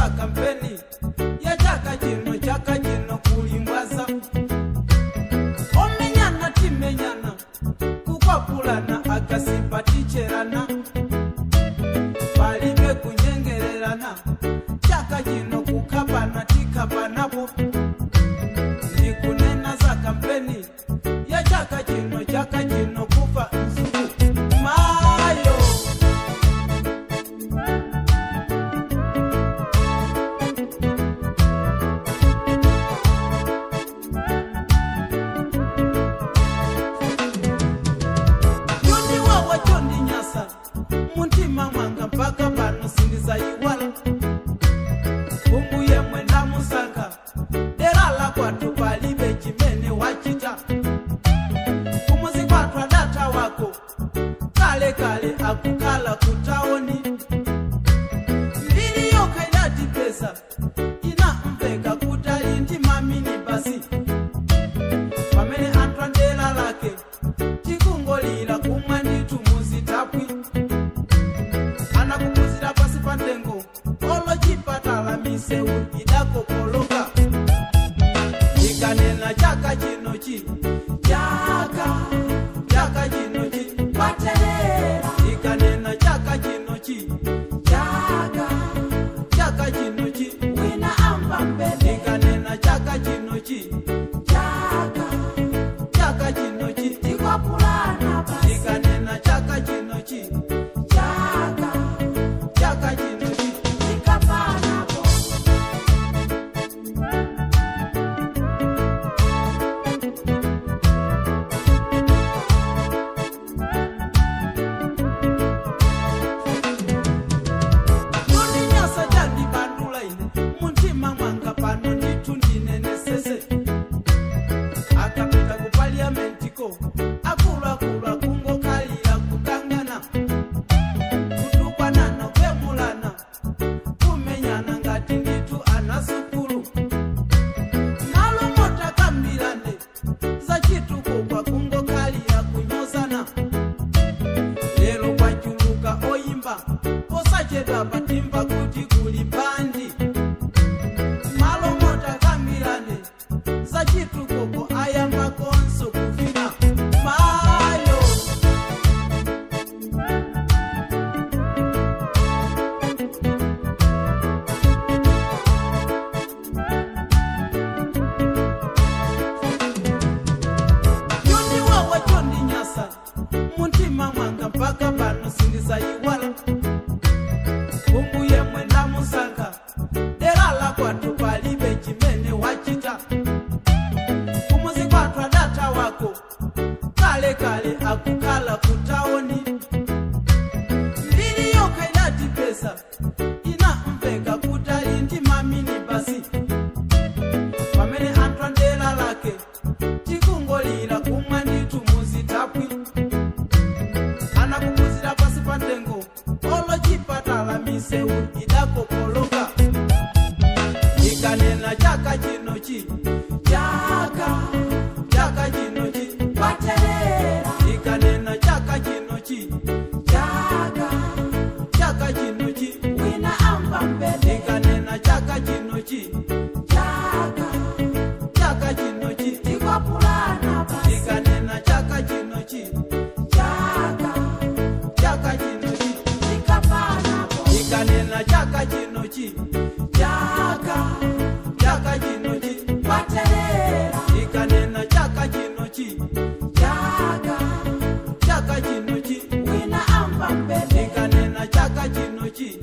za kampeni ya chaka chino kulimbwaza omenyana timenyana kukwapulana akasipaticherana palibe kunyengererana chaka chino kukapana tikapanapo ndikunena za kampeni ya chaka chino kufa nsuku mayo yoni wawa chondi nyasa muntima mwanga mpaka pano sindiza iwala umbuye mwenda musanga derala kwatu palibe chimene wachita kumuzi kwatu adata wako kale kale akukala kutaoni mbili yoka idati pesa inampeka kutali ndi mamini basi pamene anthu andela lake tikungolira kumwa nditu muzitapwi anakupuzira pasi pa ntengo olo chipatala misewu idakokoloka ikanena chaka chinochi chaka chinochi Waterera, ikanena chaka chinochi chaka chinochi wina amba mbele, ikanena chaka chinochi chaka chinochi tikwapulana basi, ikanena chaka chinochi chaka chinochi tikapana po. yoni nyasa jandi bandula ine muntima mwanga pano nditu ndinenesese akapita ku parliamentiko akulu kungokalira kutangana kutukwanana kwemulana kumenyana ngati nditu anasukulu malo motakambirane za chituko kwa kungokalira kunyozana lero kwachuluka oyimba posachedwa patimba kuti kuli bandi malo motakambirane za chituko ayamba konso kufina mayo yoni wawa chondi nyasa muntima mwanga mpaka pano sindiza iwala umbuye mwenda musanga derala kwatu palibe chimene wachita kumuzi kwatu adata wako kale kale akukala kutaoni mbili yoka idati pesa inampeka kutali ndi mamini basi pamene anthu andela lake tikungolira kumwa nditu muzitapwi anakupuzira pasi pa ntengo olo chipatala misewu idakokoloka ikanena chaka chinochi chaka chinochi Waterera, ikanena chaka chinochi chaka chinochi wina amba mbele, ikanena chaka chinochi chaka chinochi tikwapulana basi, ikanena chaka chinochi chaka chinochi tikapana po. ikanena chaka chinochi chaka chinochi Waterera, ikanena chaka chinochi chaka chinochi wina amba mbele, ikanena chaka chinochi